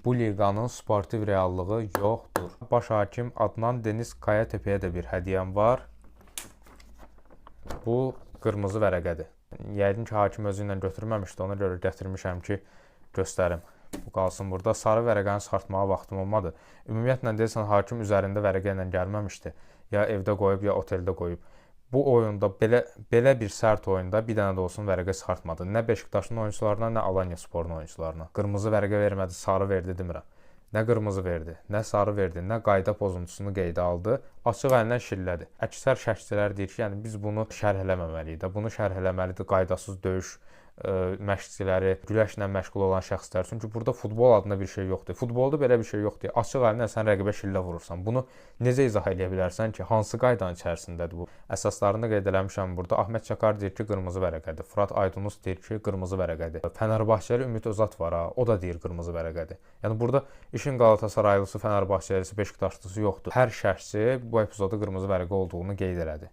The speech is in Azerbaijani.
Bu liqanın sportiv reallığı yoxdur. Baş hakim Adnan Deniz Kayatepe'yə də bir hədiyyəm var. Bu qırmızı vərəqədir. Yəqin ki, hakim özü ilə götürməmişdi, ona görə gətirmişəm ki, göstərim. Bu qalsın burada. Sarı vərəqəni çıxartmağa vaxtım olmadı. Ümumiyyətlə deyirsən, hakim üzərində vərəqə ilə gəlməmişdi. Ya evdə qoyub, ya oteldə qoyub. Bu oyunda, belə bir sərt oyunda bir dənə də olsun vərəqə çıxartmadı. Nə Beşiktaşın oyunçularına, nə Alanya Sporun oyunçularına. Qırmızı vərəqə vermədi, sarı verdi demirəm. Nə qırmızı verdi, nə sarı verdi, nə qayda pozuntusunu qeydə aldı. Açıq əllə şillədi. Əksər şərhçilər deyir ki, yəni biz bunu şərh eləməməliyik də. Bunu şərh eləməlidir qaydasız döyüş məşqçiləri, güləşlə məşğul olan şəxslər. Çünki burada futbol adında bir şey yoxdur. Futbolda belə bir şey yoxdur. Açıq əllə sən rəqibə şillə vurursan. Bunu necə izah edə bilərsən ki, hansı qaydanın içərisindədir bu? Əsaslarını qeyd eləmişəm burada. Ahmet Çakar deyir ki, qırmızı vərəqədir. Fırat Aydınus deyir ki, qırmızı vərəqədir. Fənərbağçəli Ümid Özat var ha, o da deyir qırmızı vərəqədir. Yəni burada işin Qalatasaraylısı, Fənərbağçəlisi, Beşiktaşlısı yoxdur. Hər şəxsi bu epizoda qırmızı vərəqə olduğunu qeyd elədi.